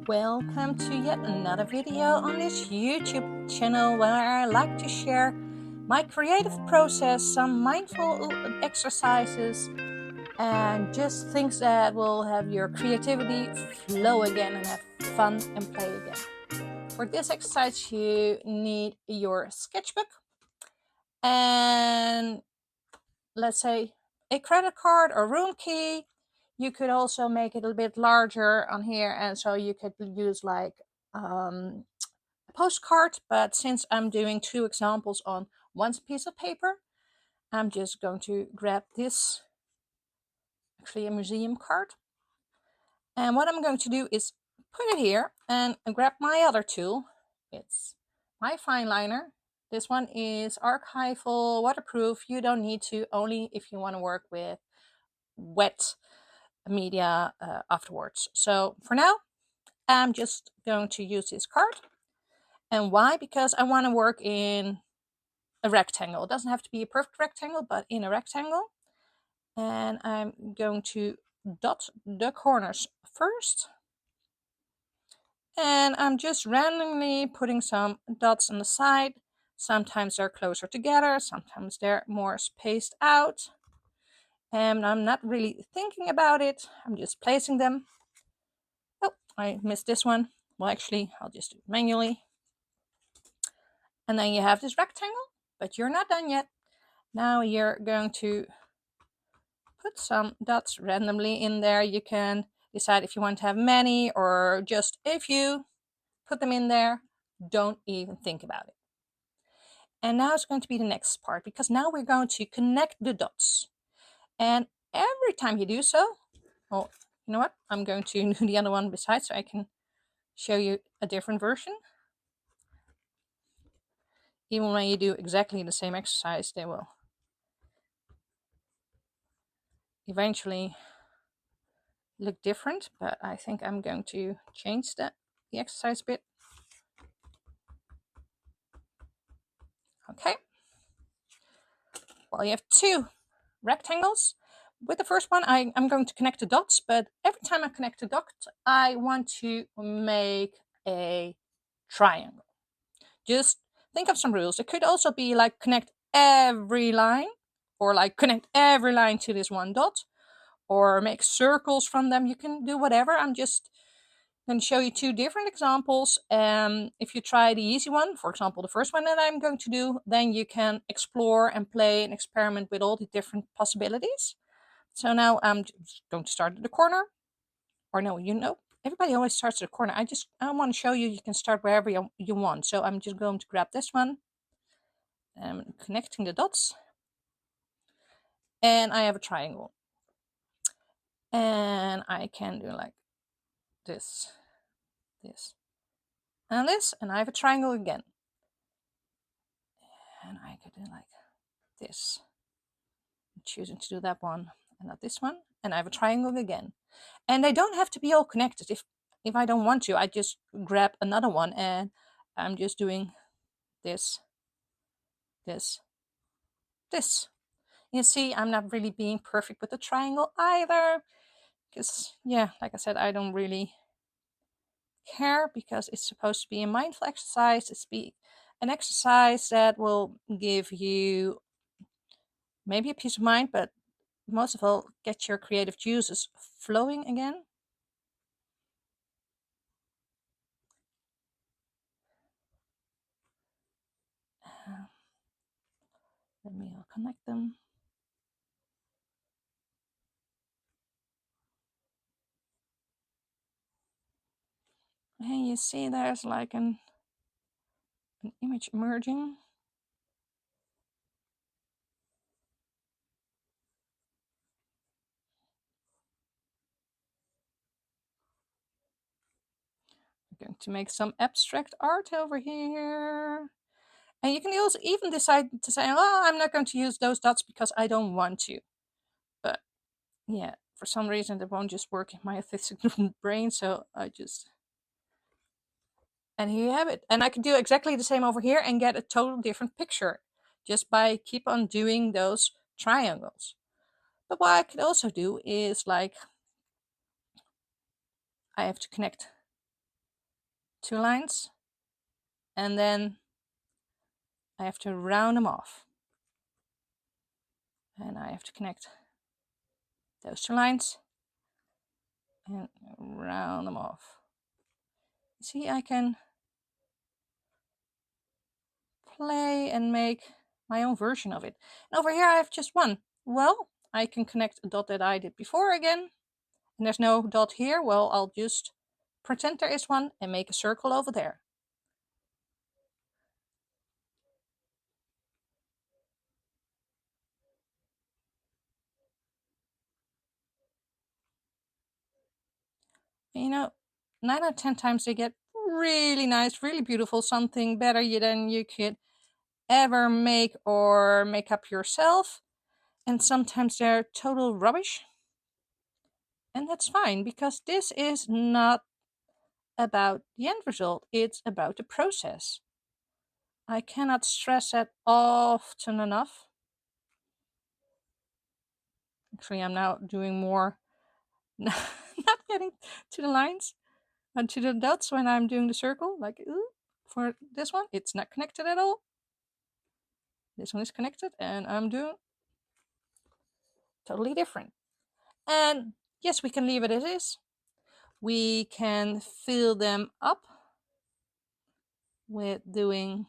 Welcome to yet another video on this YouTube channel where I like to share my creative process, some mindful exercises, and just things that will have your creativity flow again and have fun and play again. For this exercise, you need your sketchbook and let's say a credit card or room key. You could also make it a bit larger on here, and so you could use like a postcard, but since I'm doing two examples on one piece of paper, I'm just going to grab this, actually a museum card. And what I'm going to do is put it here and grab my other tool. It's my fine liner. This one is archival, waterproof. You don't need to, only if you want to work with wet media afterwards. So for now, I'm just going to use this card. And why? Because I want to work in a rectangle. It doesn't have to be a perfect rectangle, but in a rectangle. And I'm going to dot the corners first. And I'm just randomly putting some dots on the side. Sometimes they're closer together, sometimes they're more spaced out. And I'm not really thinking about it. I'm just placing them. Oh, I missed this one. Well, actually, I'll just do it manually. And then you have this rectangle, but you're not done yet. Now you're going to put some dots randomly in there. You can decide if you want to have many or just a few. Put them in there. Don't even think about it. And now it's going to be the next part, because now we're going to connect the dots. And every time you do so, well, you know what? I'm going to do the other one besides so I can show you a different version. Even when you do exactly the same exercise, they will eventually look different, but I think I'm going to change the exercise bit. Okay. Well, you have two rectangles. With the first one, I'm going to connect the dots, but every time I connect the dot, I want to make a triangle. Just think of some rules. It could also be like connect every line, or like connect every line to this one dot, or make circles from them. You can do whatever. I'm just going to show you two different examples. If you try the easy one, for example, the first one that I'm going to do, then you can explore and play and experiment with all the different possibilities. So now I'm just going to start at the corner. Or no, everybody always starts at the corner. I want to show you can start wherever you want. So I'm just going to grab this one. I'm connecting the dots. And I have a triangle. And I can do like this, and this, and I have a triangle again. And I could do like this. I'm choosing to do that one and not this one. And I have a triangle again. And they don't have to be all connected. If I don't want to, I just grab another one and I'm just doing this. You see, I'm not really being perfect with the triangle either. Because, yeah, like I said, I don't really care, because it's supposed to be a mindful exercise. It's an exercise that will give you maybe a peace of mind, but most of all, get your creative juices flowing again. Let me connect them. And you see there's like an image emerging. I'm going to make some abstract art over here. And you can also even decide to say, oh, I'm not going to use those dots because I don't want to. But yeah, for some reason it won't just work in my artistic brain, so I just... And here you have it. And I can do exactly the same over here and get a total different picture just by keep on doing those triangles. But what I could also do is like, I have to connect 2 lines, and then I have to round them off. And I have to connect those 2 lines and round them off. See, I can play and make my own version of it. And over here I have just one. Well, I can connect a dot that I did before again. And there's no dot here. Well, I'll just pretend there is one and make a circle over there. You know, 9 out of 10 times they get really nice, really beautiful, something better than you could ever make or make up yourself. And sometimes they're total rubbish. And that's fine, because this is not about the end result, it's about the process. I cannot stress that often enough. Actually, I'm now doing more, not getting to the lines and to the dots when I'm doing the circle. Like, ooh, for this one, it's not connected at all. This one is connected, and I'm doing totally different. And yes, we can leave it as is. We can fill them up with doing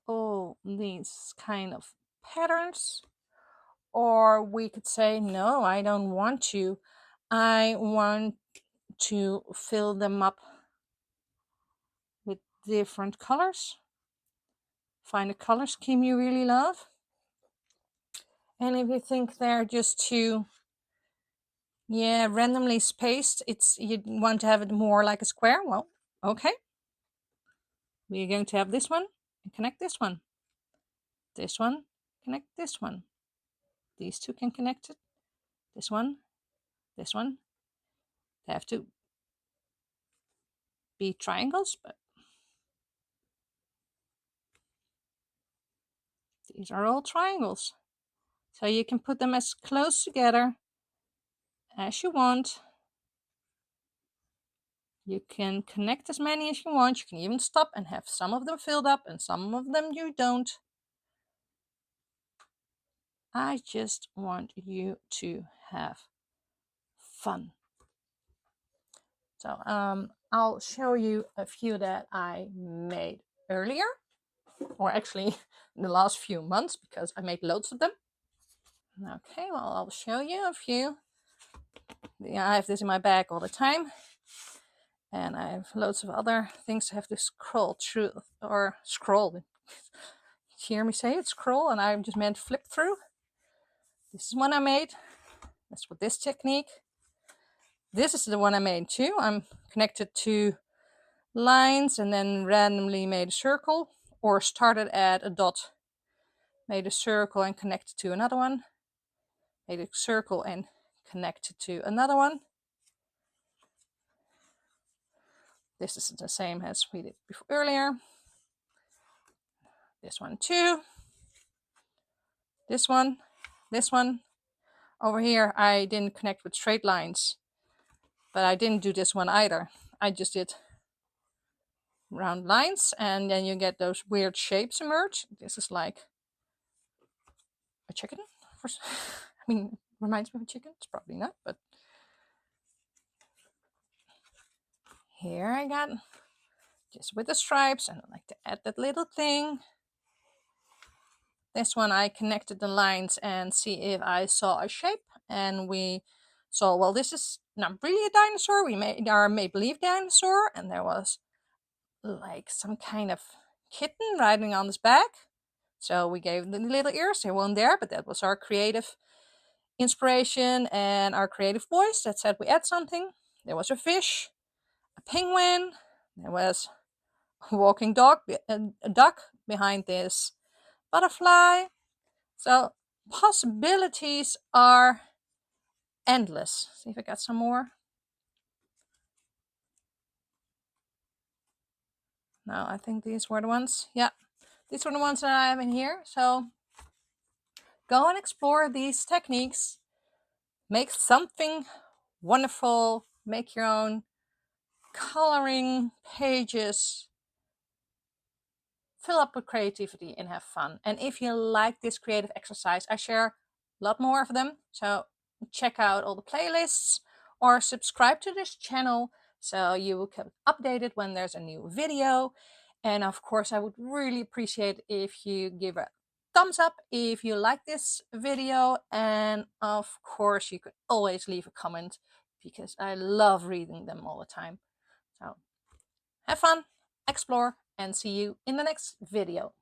all these kind of patterns. Or we could say, no, I don't want to. I want to fill them up with different colors. Find a color scheme you really love. And if you think they're just too, randomly spaced, you want to have it more like a square, well, okay. We're going to have this one and connect this one. This one, connect this one. These two can connect it. This one, this one. They have to be triangles, but these are all triangles. So you can put them as close together as you want. You can connect as many as you want. You can even stop and have some of them filled up and some of them you don't. I just want you to have fun. So I'll show you a few that I made earlier, or actually in the last few months, because I made loads of them. Okay, well, I'll show you a few. I have this in my bag all the time, and I have loads of other things I have to scroll through, or scroll. You hear me say it, scroll, and I just meant flip through. This is one I made. That's with this technique. This is the one I made too. I'm connected to lines and then randomly made a circle, or started at a dot, made a circle and connected to another one, made a circle and connected to another one. This is the same as we did before earlier. This one too. This one. Over here I didn't connect with straight lines, but I didn't do this one either. I just did round lines, and then you get those weird shapes emerge. This is like a chicken. I mean, reminds me of a chicken. It's probably not, but here I got just with the stripes, and I like to add that little thing. This one I connected the lines and see if I saw a shape, and we saw, well, this is not really a dinosaur. We made our make-believe dinosaur, and there was like some kind of kitten riding on his back. So we gave the little ears. They weren't there, but that was our creative inspiration and our creative voice that said we add something. There was a fish, a penguin, there was a walking dog, a duck behind this butterfly. So possibilities are endless. See if I got some more. No, I think these were the ones. Yeah, these were the ones that I have in here. So go and explore these techniques. Make something wonderful. Make your own coloring pages. Fill up with creativity and have fun. And if you like this creative exercise, I share a lot more of them. So check out all the playlists or subscribe to this channel so you will get updated when there's a new video. And of course, I would really appreciate if you give a thumbs up if you like this video. And of course, you could always leave a comment because I love reading them all the time. So have fun, explore, and see you in the next video.